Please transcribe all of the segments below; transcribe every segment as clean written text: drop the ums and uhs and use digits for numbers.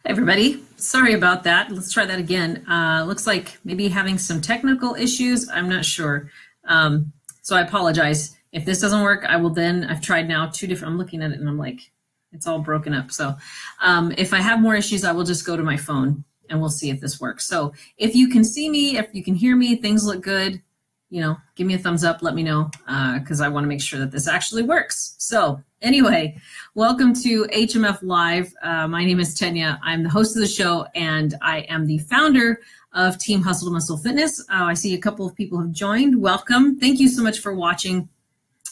Everybody, sorry about that. Let's try that again. Looks like maybe having some technical issues. I'm not sure. So I apologize. If this doesn't work, I've tried now two different, I'm looking at it and I'm like, it's all broken up. So if I have more issues, I will just go to my phone and we'll see if this works. So if you can see me, if you can hear me, things look good, give me a thumbs up, let me know, because I want to make sure that this actually works. So anyway, welcome to HMF Live. My name is Tanya. I'm the host of the show, and I am the founder of Team Hustle to Muscle Fitness. I see a couple of people have joined. Welcome. Thank you so much for watching,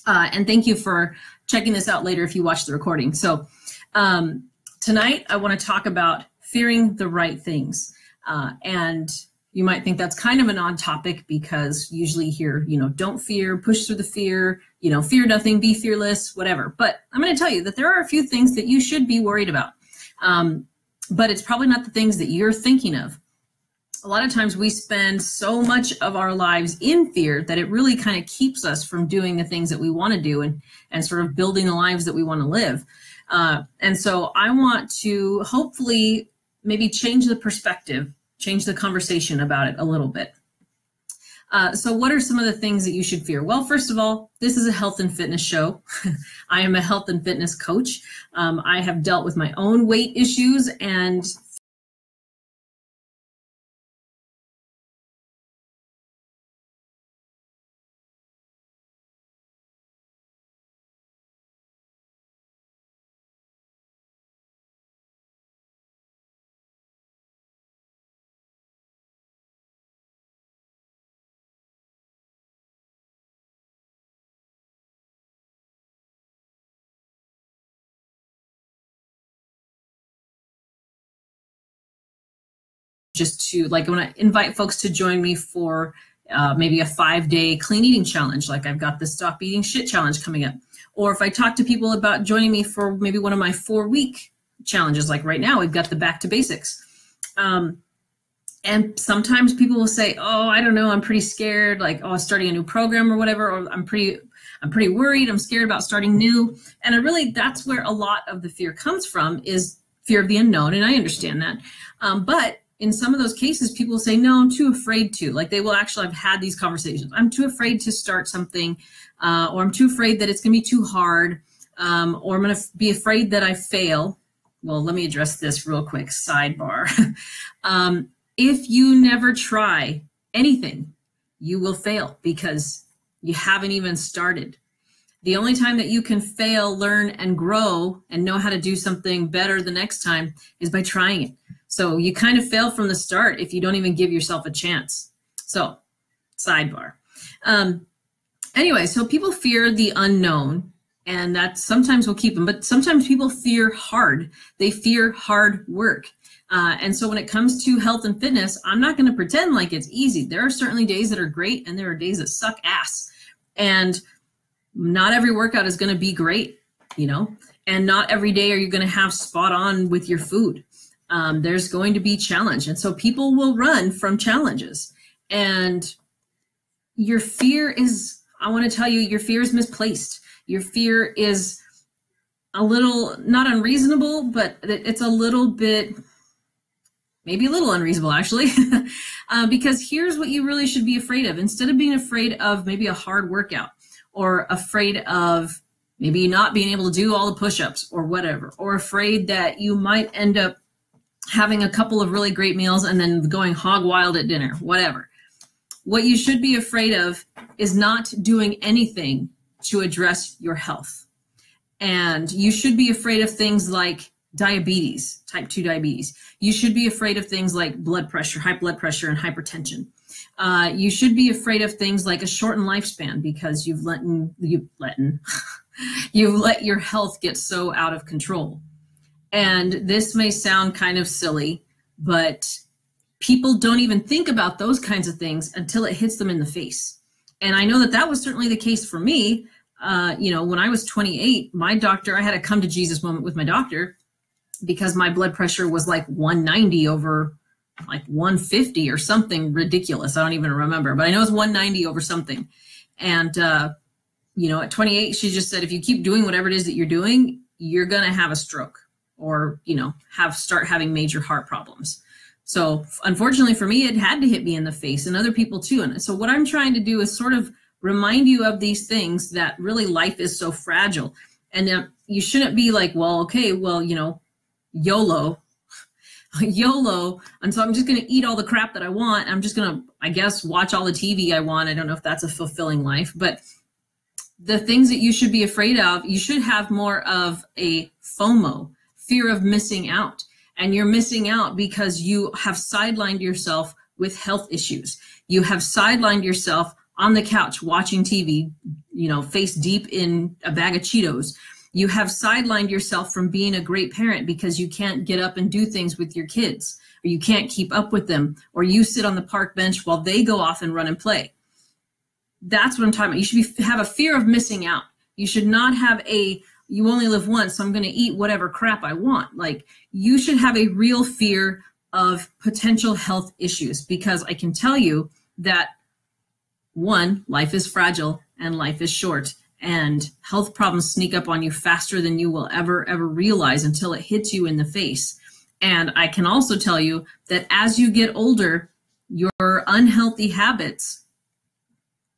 and thank you for checking this out later if you watch the recording. So tonight I want to talk about fearing the right things. And you might think that's kind of an odd topic because usually you hear, don't fear, push through the fear, fear nothing, be fearless, whatever. But I'm going to tell you that there are a few things that you should be worried about. But it's probably not the things that you're thinking of. A lot of times we spend so much of our lives in fear that it really kind of keeps us from doing the things that we want to do and sort of building the lives that we want to live. And so I want to hopefully maybe change the perspective, change the conversation about it a little bit. So what are some of the things that you should fear? Well, first of all, this is a health and fitness show. I am a health and fitness coach. I have dealt with my own weight issues and just to like when I invite folks to join me for maybe a 5-day clean eating challenge, like I've got the Stop Eating Shit challenge coming up. Or if I talk to people about joining me for maybe one of my 4-week challenges, like right now, we've got the Back to Basics. And sometimes people will say, oh, I don't know, I'm pretty scared, like, oh, starting a new program or whatever, or I'm pretty worried, I'm scared about starting new. And that's where a lot of the fear comes from, is fear of the unknown. And I understand that. But in some of those cases, people will say, no, I'm too afraid to. Like they will actually have had these conversations. I'm too afraid to start something, or I'm too afraid that it's going to be too hard, or I'm going to be afraid that I fail. Well, let me address this real quick, sidebar. If you never try anything, you will fail because you haven't even started. The only time that you can fail, learn, and grow and know how to do something better the next time is by trying it. So you kind of fail from the start if you don't even give yourself a chance. So, sidebar. Anyway, so people fear the unknown, and that sometimes will keep them, but sometimes people fear hard. They fear hard work. And so when it comes to health and fitness, I'm not going to pretend like it's easy. There are certainly days that are great, and there are days that suck ass. And not every workout is going to be great, and not every day are you going to have spot on with your food. There's going to be challenge. And so people will run from challenges. And your fear is, I want to tell you, your fear is misplaced. Your fear is a little, not unreasonable, but it's a little bit, maybe a little unreasonable actually, because here's what you really should be afraid of. Instead of being afraid of maybe a hard workout, or afraid of maybe not being able to do all the push-ups or whatever, or afraid that you might end up having a couple of really great meals and then going hog wild at dinner, whatever. What you should be afraid of is not doing anything to address your health. And you should be afraid of things like diabetes, type 2 diabetes. You should be afraid of things like blood pressure, high blood pressure, and hypertension. You should be afraid of things like a shortened lifespan because you've let your health get so out of control. And this may sound kind of silly, but people don't even think about those kinds of things until it hits them in the face. And I know that that was certainly the case for me. When I was 28, my doctor, I had a come to Jesus moment with my doctor because my blood pressure was like 190 over like 150 or something ridiculous. I don't even remember, but I know it's 190 over something. And, at 28, she just said, if you keep doing whatever it is that you're doing, you're going to have a stroke or, start having major heart problems. So unfortunately for me, it had to hit me in the face, and other people too. And so what I'm trying to do is sort of remind you of these things, that really life is so fragile. And you shouldn't be like, well, okay, well, YOLO, YOLO. And so I'm just going to eat all the crap that I want. I'm just going to, I guess, watch all the TV I want. I don't know if that's a fulfilling life, but the things that you should be afraid of, you should have more of a FOMO, fear of missing out. And you're missing out because you have sidelined yourself with health issues. You have sidelined yourself on the couch watching TV, face deep in a bag of Cheetos. You have sidelined yourself from being a great parent because you can't get up and do things with your kids, or you can't keep up with them, or you sit on the park bench while they go off and run and play. That's what I'm talking about. You should have a fear of missing out. You should not have you only live once, so I'm going to eat whatever crap I want. Like, you should have a real fear of potential health issues, because I can tell you that, one, life is fragile and life is short, and health problems sneak up on you faster than you will ever realize until it hits you in the face. And I can also tell you that as you get older, your unhealthy habits,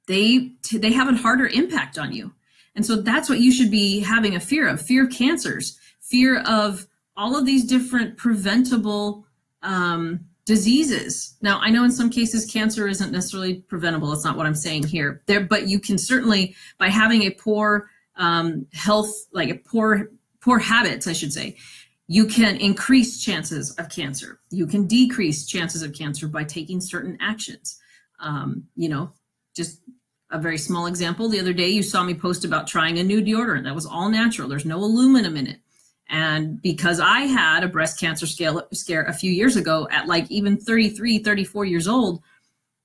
they have a harder impact on you. And so that's what you should be having a fear of cancers, fear of all of these different preventable diseases. Now, I know in some cases cancer isn't necessarily preventable. That's not what I'm saying here. But you can certainly, by having a poor health, like a poor habits, I should say, you can increase chances of cancer. You can decrease chances of cancer by taking certain actions. Just a very small example. The other day, you saw me post about trying a new deodorant that was all natural. There's no aluminum in it. And because I had a breast cancer scare a few years ago at like even 33, 34 years old,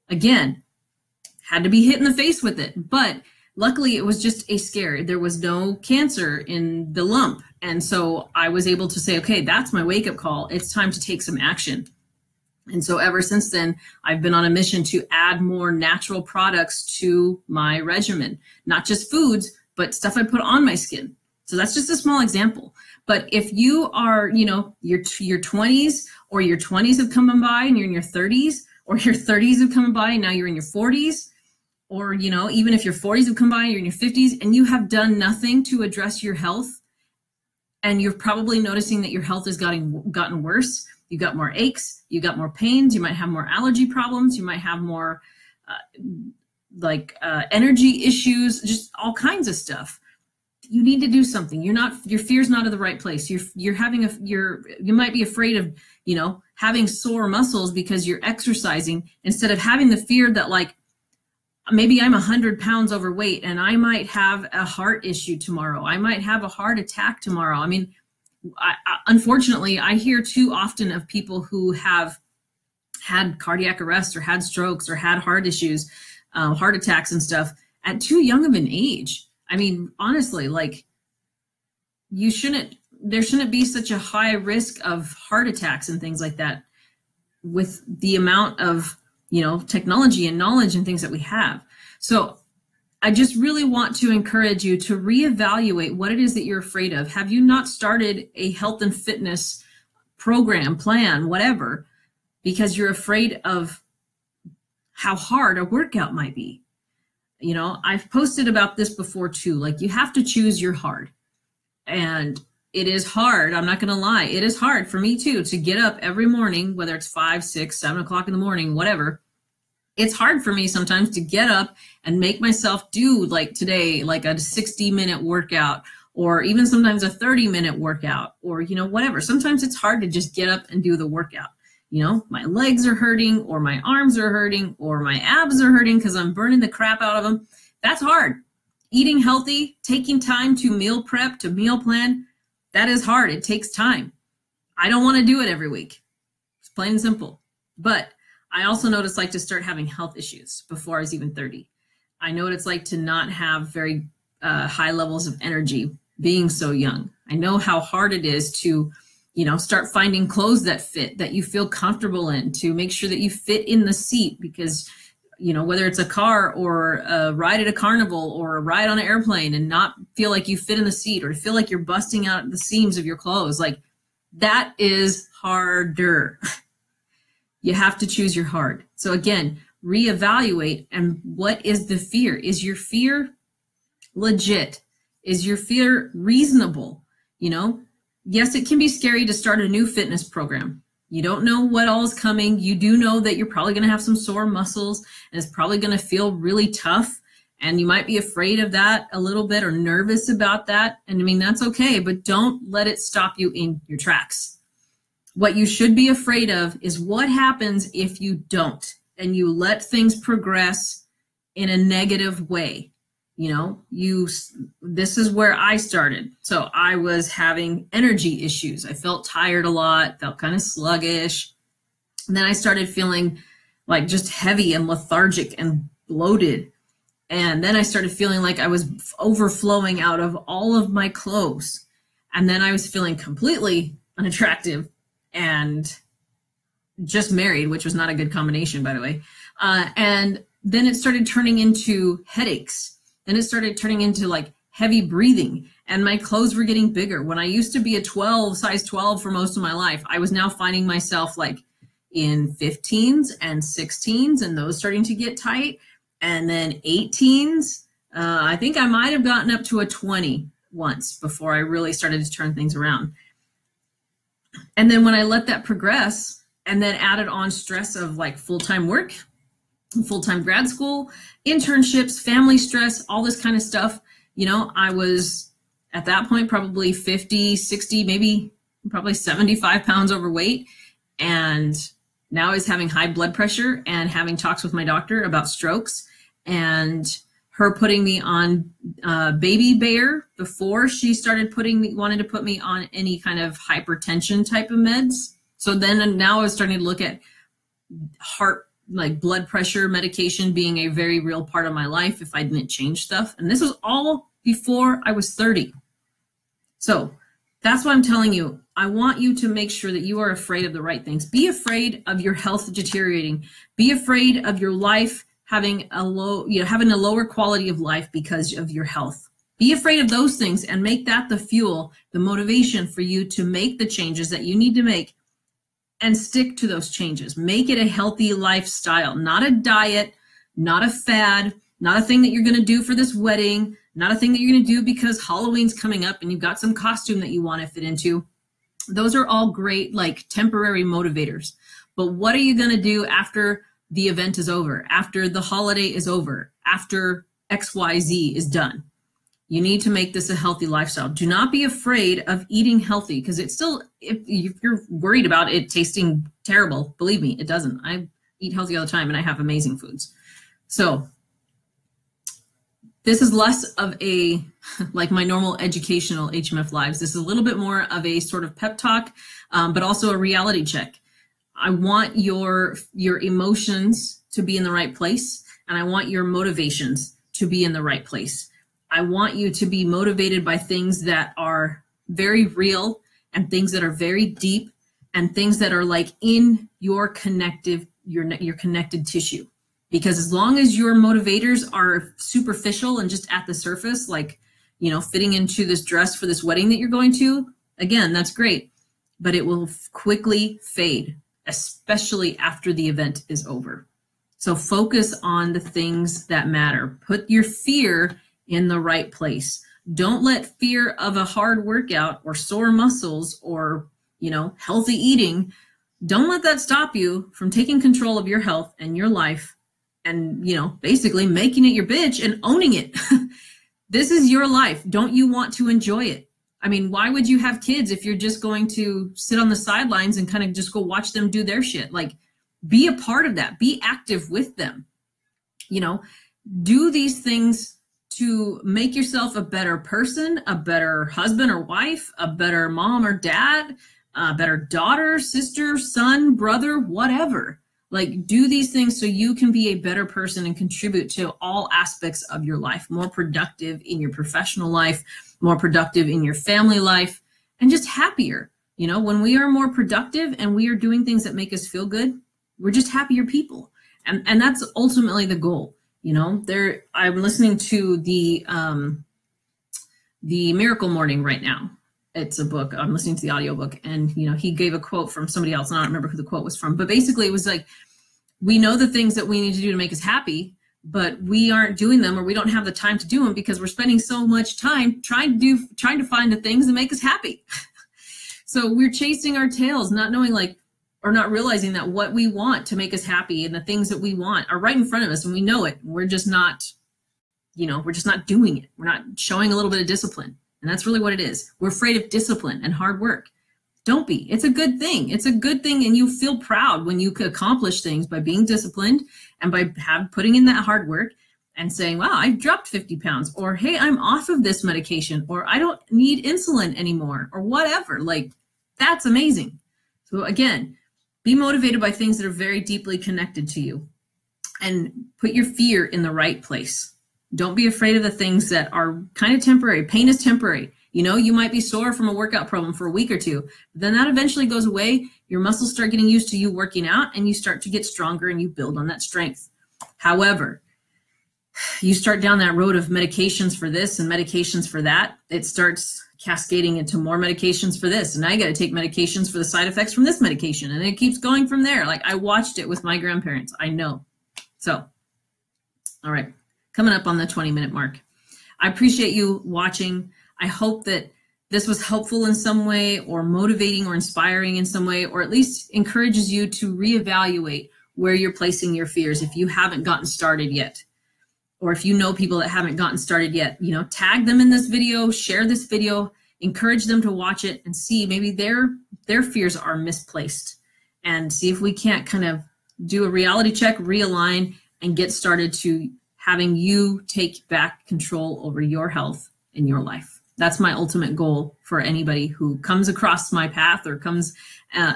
again, had to be hit in the face with it. But luckily, it was just a scare. There was no cancer in the lump. And so I was able to say, okay, that's my wake-up call. It's time to take some action. And so ever since then, I've been on a mission to add more natural products to my regimen, not just foods, but stuff I put on my skin. So that's just a small example. But if you are, your 20s, or your 20s have come by and you're in your 30s, or your 30s have come by and now you're in your 40s, or, even if your 40s have come by and you're in your 50s and you have done nothing to address your health, and you're probably noticing that your health has gotten worse. You got more aches, you got more pains, you might have more allergy problems, you might have more energy issues, just all kinds of stuff. You need to do something. Your fear's not in the right place. You might be afraid of, having sore muscles because you're exercising, instead of having the fear that, like, maybe I'm 100 pounds overweight and I might have a heart issue tomorrow. I might have a heart attack tomorrow. I mean, unfortunately, I hear too often of people who have had cardiac arrest or had strokes or had heart issues, heart attacks and stuff at too young of an age. I mean, honestly, like, there shouldn't be such a high risk of heart attacks and things like that with the amount of, technology and knowledge and things that we have. So I just really want to encourage you to reevaluate what it is that you're afraid of. Have you not started a health and fitness program, plan, whatever, because you're afraid of how hard a workout might be? I've posted about this before too. Like, you have to choose your hard. And it is hard. I'm not going to lie. It is hard for me too, to get up every morning, whether it's 5, 6, 7 o'clock in the morning, whatever. It's hard for me sometimes to get up and make myself do, like today, like a 60-minute workout, or even sometimes a 30-minute workout, or, whatever. Sometimes it's hard to just get up and do the workout. My legs are hurting, or my arms are hurting, or my abs are hurting because I'm burning the crap out of them. That's hard. Eating healthy, taking time to meal prep, to meal plan, that is hard. It takes time. I don't want to do it every week. It's plain and simple. But I also know what it's like to start having health issues before I was even 30. I know what it's like to not have very high levels of energy being so young. I know how hard it is to, start finding clothes that fit, that you feel comfortable in, to make sure that you fit in the seat, because, whether it's a car or a ride at a carnival or a ride on an airplane, and not feel like you fit in the seat, or feel like you're busting out the seams of your clothes. Like, That is harder. You have to choose your heart. So again, reevaluate. And what is the fear? Is your fear legit? Is your fear reasonable? You know, yes, it can be scary to start a new fitness program. You don't know what all is coming. You do know that you're probably going to have some sore muscles and it's probably going to feel really tough. And you might be afraid of that a little bit or nervous about that. And I mean, that's okay, but don't let it stop you in your tracks. What you should be afraid of is what happens if you don't and you let things progress in a negative way. You know, this is where I started. So I was having energy issues. I felt tired a lot, felt kind of sluggish. And then I started feeling like just heavy and lethargic and bloated. And then I started feeling like I was overflowing out of all of my clothes. And then I was feeling completely unattractive and just married, which was not a good combination, by the way. And then it started turning into headaches. Then it started turning into like heavy breathing and my clothes were getting bigger. When I used to be a size 12 for most of my life, I was now finding myself like in 15s and 16s and those starting to get tight. And then 18s, I think I might have gotten up to a 20 once before I really started to turn things around. And then when I let that progress and then added on stress of like full-time work, full-time grad school, internships, family stress, all this kind of stuff. You know, I was at that point probably 50, 60, maybe probably 75 pounds overweight. And now I was having high blood pressure and having talks with my doctor about strokes and her putting me on Baby Bayer before she started wanted to put me on any kind of hypertension type of meds. So then now I was starting to look at like blood pressure medication being a very real part of my life if I didn't change stuff. And this was all before I was 30. So that's why I'm telling you, I want you to make sure that you are afraid of the right things. Be afraid of your health deteriorating. Be afraid of your life having a lower quality of life because of your health. Be afraid of those things and make that the fuel, the motivation for you to make the changes that you need to make and stick to those changes. Make it a healthy lifestyle, not a diet, not a fad, not a thing that you're going to do for this wedding, not a thing that you're going to do because Halloween's coming up and you've got some costume that you want to fit into. Those are all great, like temporary motivators. But what are you going to do after the event is over, after the holiday is over, after XYZ is done? You need to make this a healthy lifestyle. Do not be afraid of eating healthy because it's still, if you're worried about it tasting terrible, believe me, it doesn't. I eat healthy all the time and I have amazing foods. So this is less of a, like my normal educational HMF lives. This is a little bit more of a sort of pep talk, but also a reality check. I want your emotions to be in the right place and I want your motivations to be in the right place. I want you to be motivated by things that are very real and things that are very deep and things that are like in your connected tissue. Because as long as your motivators are superficial and just at the surface, like, you know, fitting into this dress for this wedding that you're going to, again, that's great, but it will quickly fade, especially after the event is over. So focus on the things that matter. Put your fear in the right place. Don't let fear of a hard workout or sore muscles or, you know, healthy eating, don't let that stop you from taking control of your health and your life and, you know, basically making it your bitch and owning it. This is your life. Don't you want to enjoy it? I mean, why would you have kids if you're just going to sit on the sidelines and kind of just go watch them do their shit? Like, be a part of that. Be active with them. You know, do these things to make yourself a better person, a better husband or wife, a better mom or dad, a better daughter, sister, son, brother, whatever. Like, do these things so you can be a better person and contribute to all aspects of your life, more productive in your professional life, more productive in your family life, and just happier. You know, when we are more productive and we are doing things that make us feel good, we're just happier people. And that's ultimately the goal. You know, I'm listening to the Miracle Morning right now. it's a book. I'm listening to the audiobook, and he gave a quote from somebody else, and I don't remember who the quote was from, but basically it was like, we know the things that we need to do to make us happy, but we aren't doing them, or we don't have the time to do them because we're spending so much time trying to find the things that make us happy. So we're chasing our tails, not knowing or not realizing that what we want to make us happy and the things that we want are right in front of us, and we know it. We're just not, we're just not doing it. We're not showing a little bit of discipline. And that's really what it is. We're afraid of discipline and hard work. Don't be. It's a good thing. It's a good thing. And you feel proud when you can accomplish things by being disciplined and by putting in that hard work and saying, wow, I dropped 50 pounds, or, hey, I'm off of this medication, or I don't need insulin anymore, or whatever. That's amazing. So again, be motivated by things that are very deeply connected to you, and put your fear in the right place. Don't be afraid of the things that are kind of temporary. Pain is temporary. You might be sore from a workout problem for a week or two, but then that eventually goes away. Your muscles start getting used to you working out, and you start to get stronger, and you build on that strength. However, you start down that road of medications for this and medications for that, it starts cascading into more medications for this. And now you got to take medications for the side effects from this medication. And it keeps going from there. I watched it with my grandparents. I know. So, all right, coming up on the 20-minute mark. I appreciate you watching. I hope that this was helpful in some way, or motivating or inspiring in some way, or at least encourages you to reevaluate where you're placing your fears if you haven't gotten started yet. Or if you know people that haven't gotten started yet, tag them in this video, share this video, encourage them to watch it, and see maybe their fears are misplaced, and see if we can't kind of do a reality check, realign, and get started to having you take back control over your health in your life. That's my ultimate goal for anybody who comes across my path or comes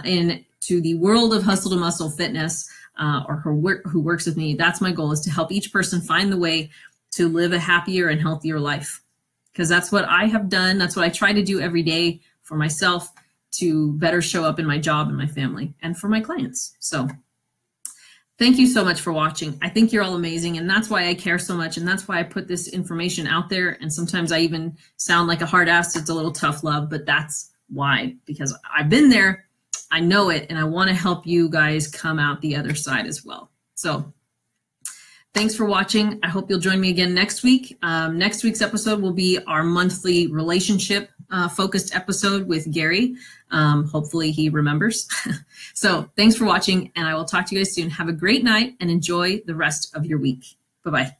into the world of Hustle to Muscle Fitness, or who works with me. That's my goal, is to help each person find the way to live a happier and healthier life. Because that's what I have done. That's what I try to do every day for myself, to better show up in my job and my family and for my clients. So thank you so much for watching. I think you're all amazing, and that's why I care so much, and that's why I put this information out there. And sometimes I even sound like a hard ass. It's a little tough love, but that's why, because I've been there. I know it, and I want to help you guys come out the other side as well. So thanks for watching. I hope you'll join me again next week. Next week's episode will be our monthly relationship focused episode with Gary. Hopefully he remembers. So thanks for watching, and I will talk to you guys soon. Have a great night and enjoy the rest of your week. Bye-bye.